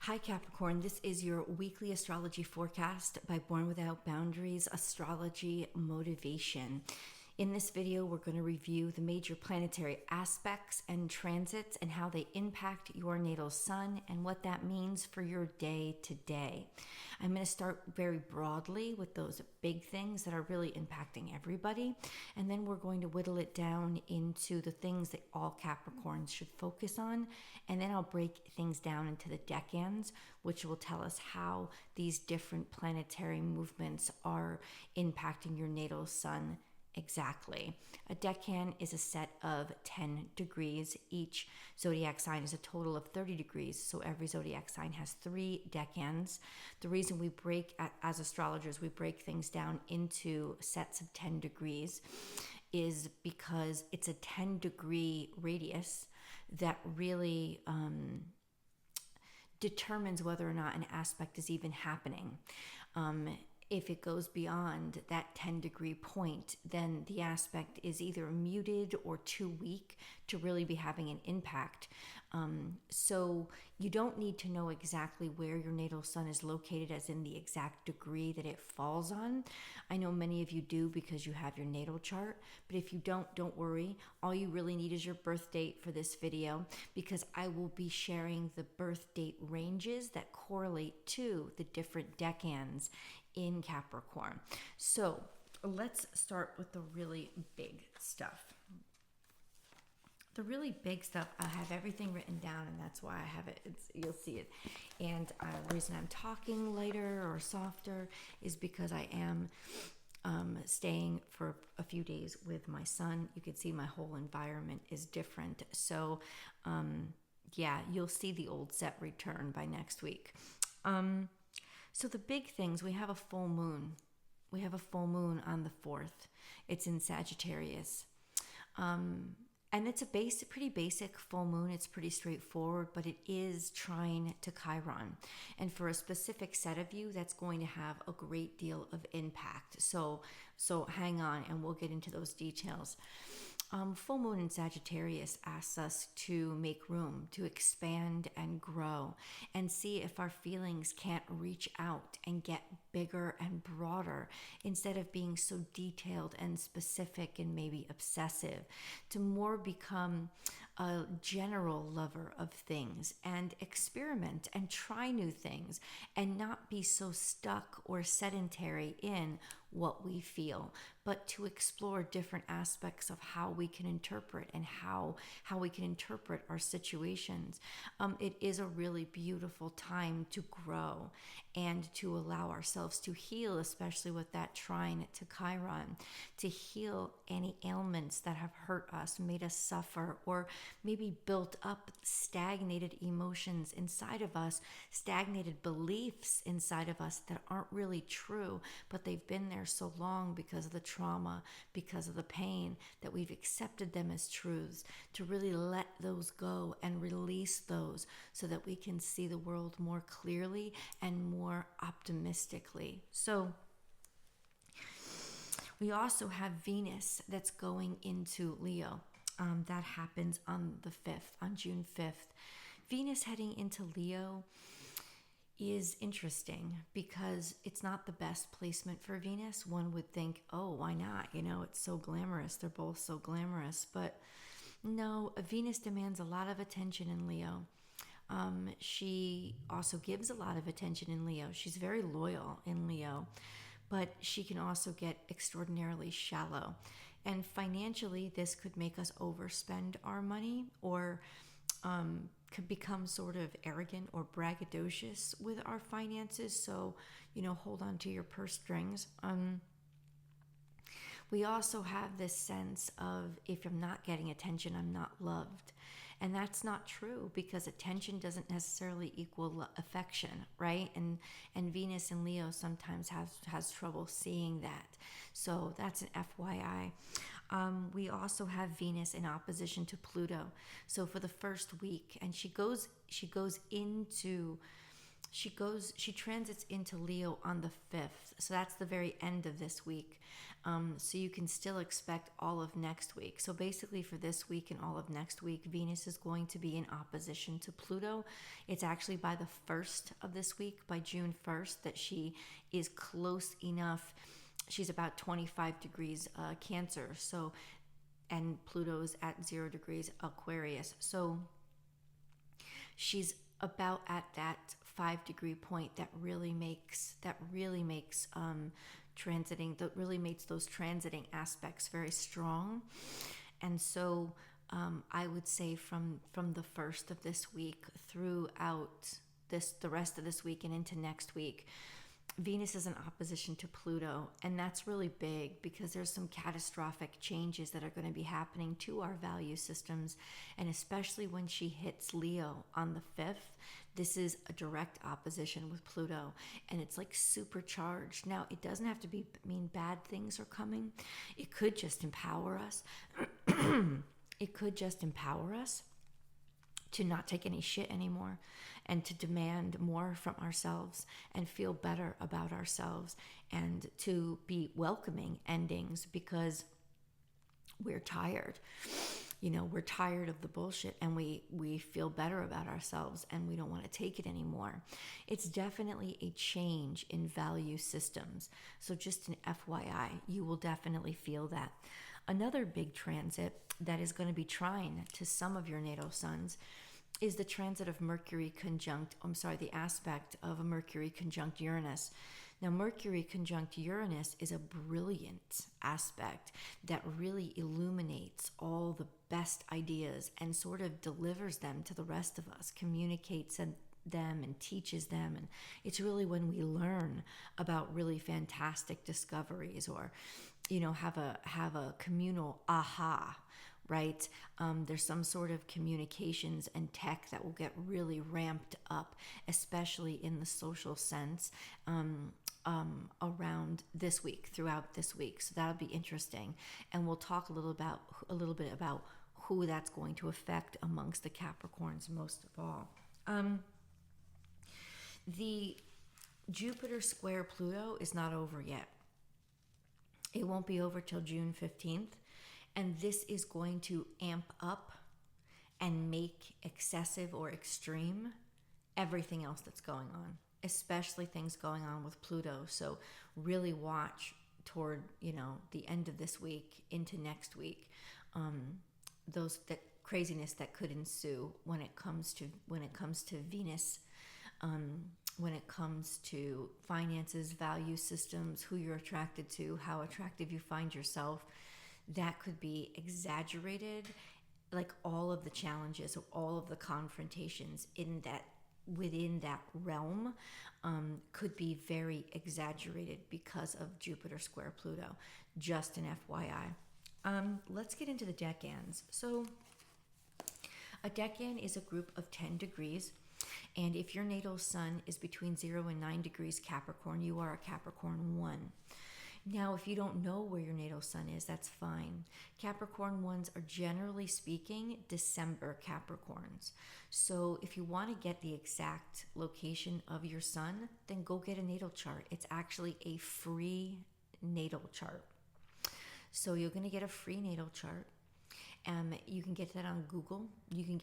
Hi Capricorn, this is your weekly astrology forecast by Born Without Boundaries Astrology Motivation. In this video, we're going to review the major planetary aspects and transits and how they impact your natal sun and what that means for your day to day. I'm going to start very broadly with those big things that are really impacting everybody, and then we're going to whittle it down into the things that all Capricorns should focus on, and then I'll break things down into the decans, which will tell us how these different planetary movements are impacting your natal sun. Exactly. A decan is a set of 10 degrees. Each zodiac sign is a total of 30 degrees, so every zodiac sign has 3 decans. The reason we break, as astrologers, we break things down into sets of 10 degrees is because it's a 10-degree radius that really determines whether or not an aspect is even happening. If it goes beyond that 10-degree point, then the aspect is either muted or too weak to really be having an impact. So you don't need to know exactly where your natal sun is located, as in the exact degree that it falls on. I know many of you do because you have your natal chart, but if you don't worry. All you really need is your birth date for this video, because I will be sharing the birth date ranges that correlate to the different decans in Capricorn. So let's start with the really big stuff. The really big stuff, I have everything written down, and that's why I have it. You'll see it. And the reason I'm talking lighter or softer is because I am staying for a few days with my son. You can see my whole environment is different. So yeah, you'll see the old set return by next week. So the big things, we have a full moon. We have a full moon on the 4th. It's in Sagittarius. And it's a pretty basic full moon. It's pretty straightforward, but it is trine to Chiron. And for a specific set of you, that's going to have a great deal of impact. So hang on, and we'll get into those details. Full moon in Sagittarius asks us to make room, to expand and grow, and see if our feelings can't reach out and get bigger and broader, instead of being so detailed and specific and maybe obsessive, to more become a general lover of things and experiment and try new things and not be so stuck or sedentary in what we feel, but to explore different aspects of how we can interpret and how we can interpret our situations. It is a really beautiful time to grow and to allow ourselves to heal, especially with that trine to Chiron, to heal any ailments that have hurt us, made us suffer, or maybe built up stagnated emotions inside of us, stagnated beliefs inside of us that aren't really true, but they've been there so long because of the trauma, because of the pain, that we've accepted them as truths, to really let those go and release those so that we can see the world more clearly and more optimistically. So we also have Venus that's going into Leo. That happens on the 5th, on June 5th. Venus heading into Leo is interesting because it's not the best placement for Venus. One would think, oh, why not? You know, it's so glamorous. They're both so glamorous. But no, Venus demands a lot of attention in Leo. She also gives a lot of attention in Leo. She's very loyal in Leo, but she can also get extraordinarily shallow. And financially, this could make us overspend our money, or could become sort of arrogant or braggadocious with our finances. So, hold on to your purse strings. We also have this sense of, if I'm not getting attention, I'm not loved. And that's not true, because attention doesn't necessarily equal affection, right? And Venus in Leo sometimes has trouble seeing that. So that's an FYI. We also have Venus in opposition to Pluto. So for the first week, and she goes She transits into Leo on the 5th. So that's the very end of this week. So you can still expect all of next week. So basically for this week and all of next week, Venus is going to be in opposition to Pluto. It's actually by the 1st of this week, by June 1st, that she is close enough. She's about 25 degrees Cancer. So, and Pluto's at 0 degrees Aquarius. So she's about at that 5-degree point that really makes transiting, that really makes those transiting aspects very strong. And so I would say from the 1st of this week throughout the rest of this week and into next week, Venus is in opposition to Pluto, and that's really big because there's some catastrophic changes that are going to be happening to our value systems, and especially when she hits Leo on the 5th, this is a direct opposition with Pluto, and it's like supercharged. Now, it doesn't have to mean bad things are coming. It could just empower us. It could just empower us to not take any shit anymore and to demand more from ourselves and feel better about ourselves and to be welcoming endings because we're tired. We're tired of the bullshit and we feel better about ourselves and we don't want to take it anymore. It's definitely a change in value systems. So just an FYI, you will definitely feel that. Another big transit that is going to be trine to some of your natal suns is the transit of the aspect of a Mercury conjunct Uranus. Now, Mercury conjunct Uranus is a brilliant aspect that really illuminates all the best ideas and sort of delivers them to the rest of us, communicates them and teaches them. And it's really when we learn about really fantastic discoveries or, have a communal aha, right? There's some sort of communications and tech that will get really ramped up, especially in the social sense, around this week, throughout this week. So that'll be interesting. And we'll talk a little bit about who that's going to affect amongst the Capricorns most of all. The Jupiter square Pluto is not over yet. It won't be over till June 15th. And this is going to amp up and make excessive or extreme everything else that's going on, especially things going on with Pluto. So really watch toward, the end of this week into next week, that craziness that could ensue when it comes to Venus, when it comes to finances, value systems, who you're attracted to, how attractive you find yourself. That could be exaggerated, like all of the challenges or all of the confrontations within that realm could be very exaggerated because of Jupiter square Pluto. Just an FYI. Let's get into the decans. So a decan is a group of 10 degrees. And if your natal sun is between 0 and 9 degrees Capricorn, you are a Capricorn 1. Now, if you don't know where your natal sun is, that's fine. Capricorn 1s are generally speaking December Capricorns. So if you want to get the exact location of your sun, then go get a natal chart. It's actually a free natal chart. So you're going to get a free natal chart. You can get that on Google. You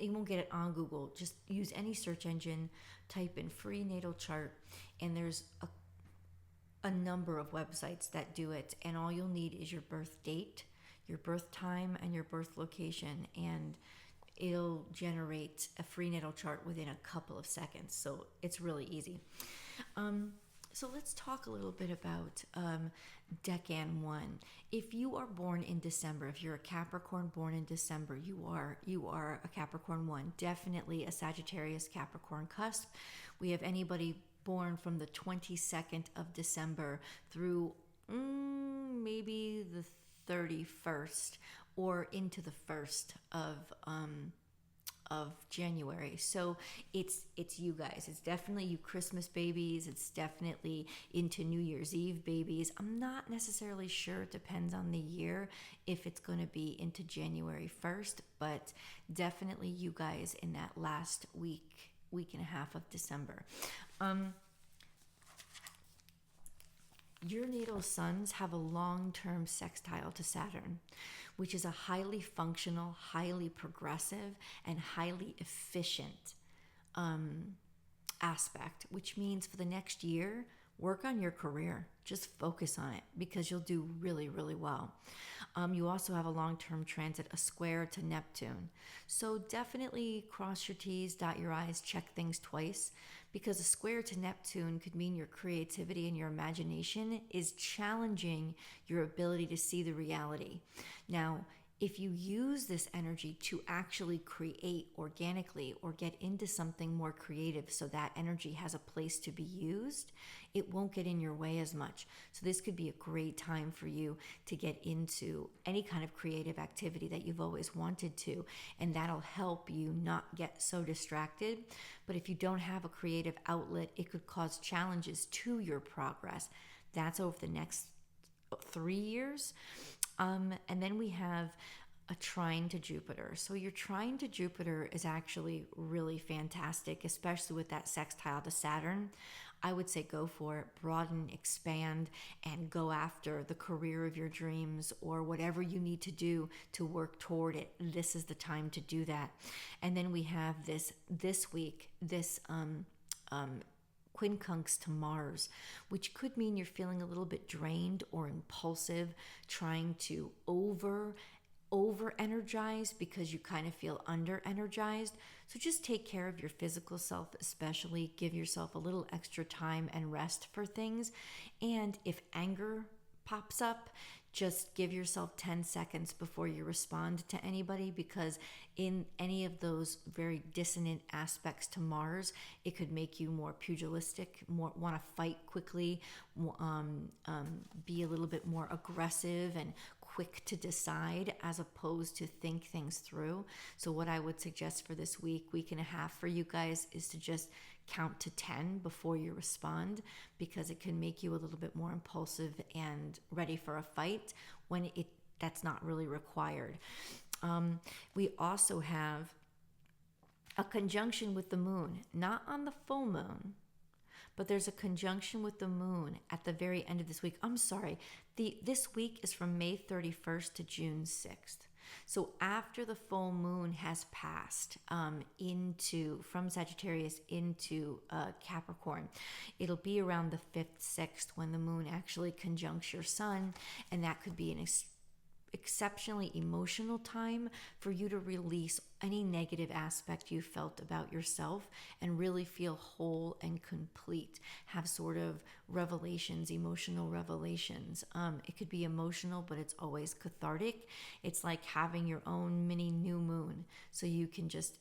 won't get it on Google. Just use any search engine, type in free natal chart, and there's a number of websites that do it, and all you'll need is your birth date, your birth time, and your birth location, and it'll generate a free natal chart within a couple of seconds. So it's really easy. So let's talk a little bit about Decan 1. If you are born in December, if you're a Capricorn born in December, you are a Capricorn 1, definitely a Sagittarius Capricorn cusp. We have anybody born from the 22nd of December through maybe the 31st or into the 1st of January. So it's you guys. It's definitely you Christmas babies. It's definitely into New Year's Eve babies. I'm not necessarily sure. It depends on the year if it's going to be into January 1st, but definitely you guys in that last week week and a half of December. Your natal suns have a long-term sextile to Saturn, which is a highly functional, highly progressive, and highly efficient aspect, which means for the next year, work on your career. Just focus on it because you'll do really, really well. You also have a long-term transit, a square to Neptune. So definitely cross your T's, dot your I's, check things twice, because a square to Neptune could mean your creativity and your imagination is challenging your ability to see the reality. Now, if you use this energy to actually create organically or get into something more creative so that energy has a place to be used, it won't get in your way as much. So this could be a great time for you to get into any kind of creative activity that you've always wanted to, and that'll help you not get so distracted. But if you don't have a creative outlet, it could cause challenges to your progress. That's over the next 3 years. And then we have a trine to Jupiter. So your trine to Jupiter is actually really fantastic, especially with that sextile to Saturn. I would say go for it, broaden, expand, and go after the career of your dreams or whatever you need to do to work toward it. This is the time to do that. And then we have this week, this quincunx to Mars, which could mean you're feeling a little bit drained or impulsive, trying to over energized because you kind of feel under energized. So just take care of your physical self, especially give yourself a little extra time and rest for things. And if anger pops up, just give yourself 10 seconds before you respond to anybody, because in any of those very dissonant aspects to Mars, it could make you more pugilistic, more want to fight quickly, be a little bit more aggressive and quick to decide as opposed to think things through. So what I would suggest for this week and a half for you guys is to just count to 10 before you respond, because it can make you a little bit more impulsive and ready for a fight when that's not really required. We also have a conjunction with the moon, not on the full moon, but there's a conjunction with the moon at the very end of this week. I'm sorry, this week is from May 31st to June 6th. So after the full moon has passed from Sagittarius into Capricorn, it'll be around the 5th, 6th when the moon actually conjuncts your sun, and that could be an exceptionally emotional time for you to release any negative aspect you felt about yourself and really feel whole and complete. Have sort of revelations, emotional revelations. It could be emotional, but it's always cathartic. It's like having your own mini new moon, so you can just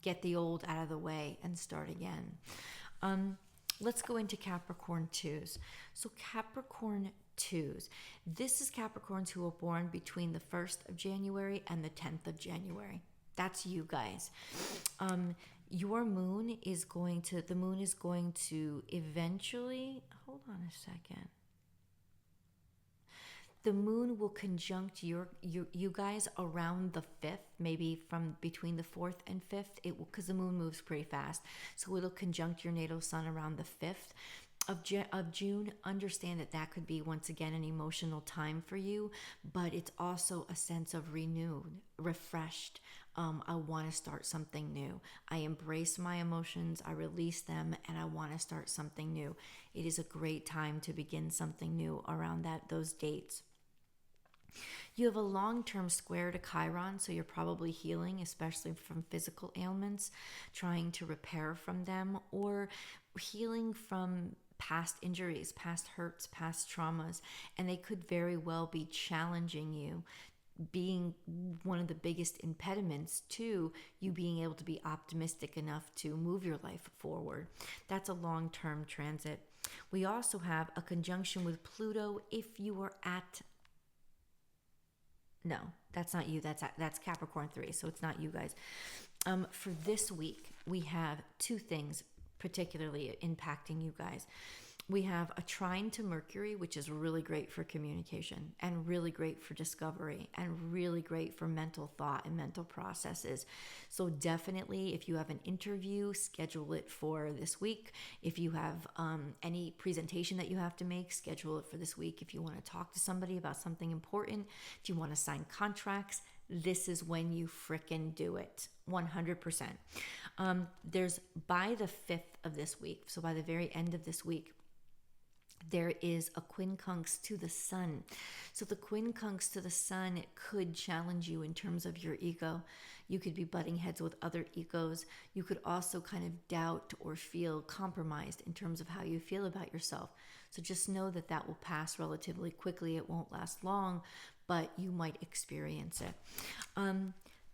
get the old out of the way and start again. Let's go into Capricorn 2s. So Capricorn 2s. This is Capricorns who are born between the 1st of January and the 10th of January. That's you guys. Your moon is going to eventually, hold on a second. The moon will conjunct you guys around the 5th, maybe from between the 4th and 5th. Because the moon moves pretty fast. So it'll conjunct your natal sun around the 5th of June. Understand that could be, once again, an emotional time for you, but it's also a sense of renewed, refreshed. I want to start something new. I embrace my emotions, I release them, and I want to start something new. It is a great time to begin something new around those dates. You have a long-term square to Chiron, so you're probably healing, especially from physical ailments, trying to repair from them, or healing from past injuries, past hurts, past traumas, and they could very well be challenging you, being one of the biggest impediments to you being able to be optimistic enough to move your life forward. That's a long-term transit. We also have a conjunction with Pluto if you are at... No, that's not you. That's Capricorn 3, so it's not you guys. For this week, we have two things particularly impacting you guys. We have a trine to Mercury, which is really great for communication and really great for discovery and really great for mental thought and mental processes. So definitely, if you have an interview, schedule it for this week. If you have any presentation that you have to make, schedule it for this week. If you want to talk to somebody about something important, if you want to sign contracts, this is when you frickin' do it. 100%. There's by the 5th of this week, so by the very end of this week, there is a quincunx to the sun. So the quincunx to the sun could challenge you in terms of your ego. You could be butting heads with other egos. You could also kind of doubt or feel compromised in terms of how you feel about yourself. So just know that that will pass relatively quickly. It won't last long, but you might experience it.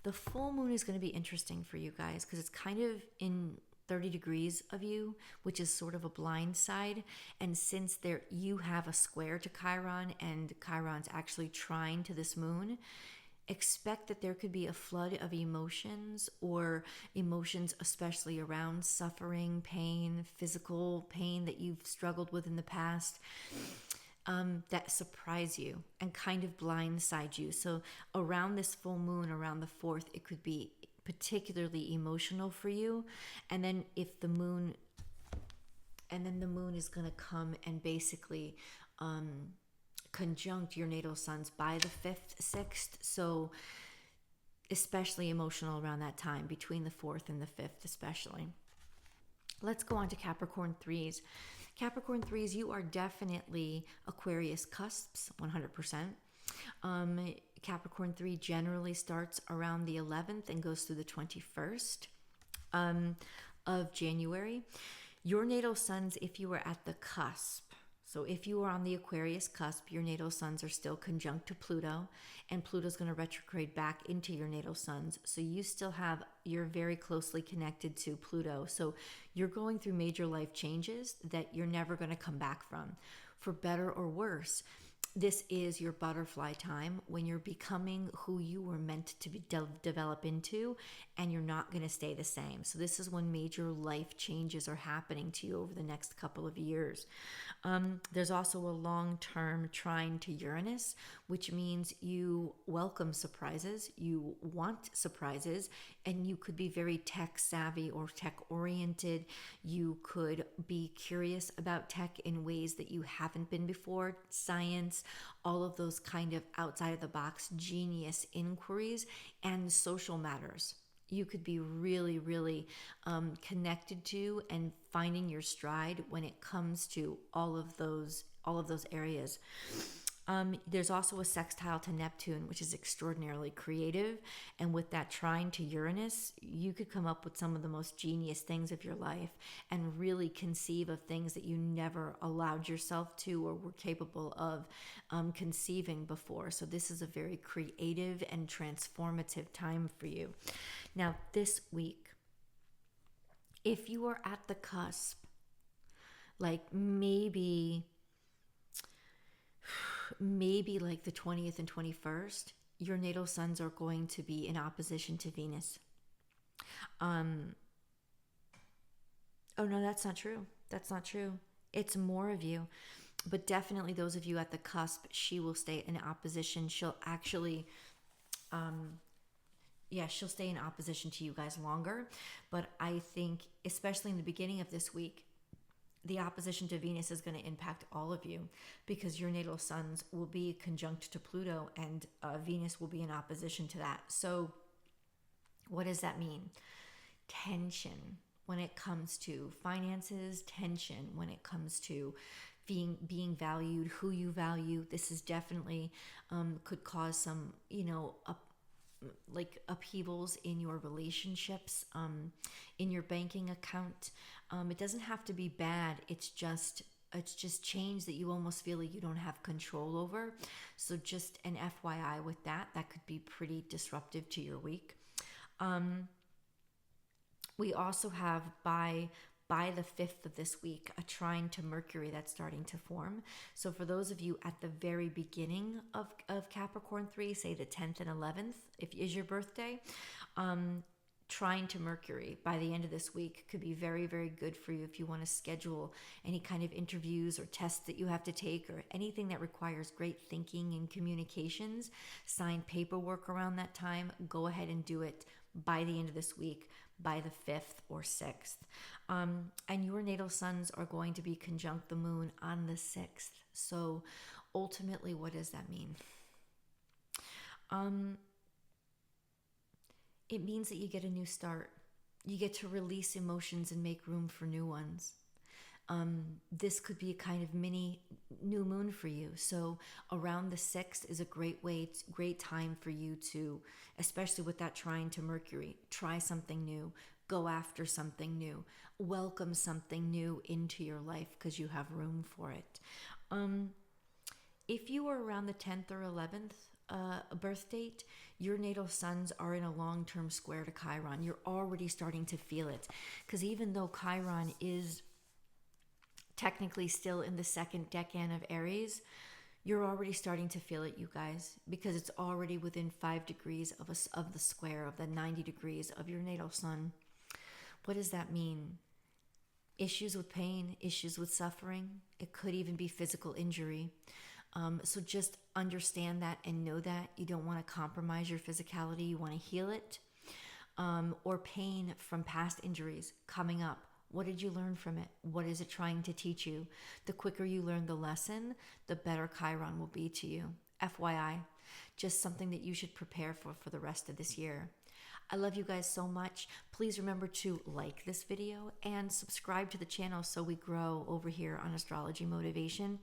The full moon is going to be interesting for you guys because it's kind of in 30 degrees of you, which is sort of a blind side. And since you have a square to Chiron and Chiron's actually trine to this moon, expect that there could be a flood of emotions or emotions, especially around suffering, pain, physical pain that you've struggled with in the past, that surprise you and kind of blindside you. So around this full moon, around the 4th, it could be particularly emotional for you. And then the moon is going to come and basically conjunct your natal suns by the 5th, 6th. So especially emotional around that time, between the 4th and the 5th especially. Let's go on to Capricorn 3s. Capricorn 3s, you are definitely Aquarius cusps, 100%. Capricorn 3 generally starts around the 11th and goes through the 21st of January. Your natal suns, if you are at the cusp, so if you are on the Aquarius cusp, your natal suns are still conjunct to Pluto, and Pluto's going to retrograde back into your natal suns. So you're very closely connected to Pluto. So you're going through major life changes that you're never going to come back from, for better or worse. This is your butterfly time when you're becoming who you were meant to be develop into, and you're not going to stay the same. So this is when major life changes are happening to you over the next couple of years. There's also a long-term trine to Uranus, which means you welcome surprises, you want surprises, and you could be very tech savvy or tech oriented. You could be curious about tech in ways that you haven't been before, science, all of those kind of outside of the box genius inquiries, and social matters. You could be really, really connected to and finding your stride when it comes to all of those areas. There's also a sextile to Neptune, which is extraordinarily creative. And with that trine to Uranus, you could come up with some of the most genius things of your life and really conceive of things that you never allowed yourself to or were capable of conceiving before. So this is a very creative and transformative time for you. Now, this week, if you are at the cusp, like maybe like the 20th and 21st, your natal suns are going to be in opposition to Venus. Oh no, that's not true. That's not true. It's more of you. But definitely those of you at the cusp, she will stay in opposition. She'll actually, she'll stay in opposition to you guys longer. But I think, especially in the beginning of this week, the opposition to Venus is going to impact all of you because your natal suns will be conjunct to Pluto and Venus will be in opposition to that. So what does that mean? Tension when it comes to finances, tension when it comes to being valued, who you value. This is definitely could cause some, upheavals in your relationships, in your banking account. It doesn't have to be bad. It's just change that you almost feel like you don't have control over. So just an FYI with that could be pretty disruptive to your week. We also have by the 5th of this week, a trine to Mercury that's starting to form. So for those of you at the very beginning of Capricorn 3, say the 10th and 11th, if is your birthday, trine to Mercury by the end of this week could be very, very good for you if you want to schedule any kind of interviews or tests that you have to take, or anything that requires great thinking and communications. Sign paperwork around that time. Go ahead and do it by the end of this week, by the 5th or 6th. And your natal suns are going to be conjunct the moon on the 6th. So ultimately, what does that mean? It means that you get a new start. You get to release emotions and make room for new ones. This could be a kind of mini new moon for you. So around the 6th is a great time for you to, especially with that trine to Mercury, try something new, go after something new, welcome something new into your life because you have room for it. If you are around the 10th or 11th birth date, your natal suns are in a long-term square to Chiron. You're already starting to feel it, because even though Chiron is technically still in the second decan of Aries, you're already starting to feel it, you guys, because it's already within 5 degrees of the square of the 90 degrees of your natal sun. What does that mean? Issues with pain, issues with suffering. It could even be physical injury. So just understand that and know that you don't want to compromise your physicality. You want to heal it. Or pain from past injuries coming up. What did you learn from it? What is it trying to teach you? The quicker you learn the lesson, the better Chiron will be to you. FYI, just something that you should prepare for the rest of this year. I love you guys so much. Please remember to like this video and subscribe to the channel so we grow over here on Astrology Motivation.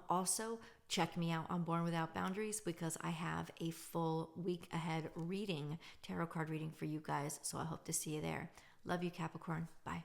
Also, check me out on Born Without Boundaries, because I have a full week ahead reading, tarot card reading for you guys. So I hope to see you there. Love you, Capricorn. Bye.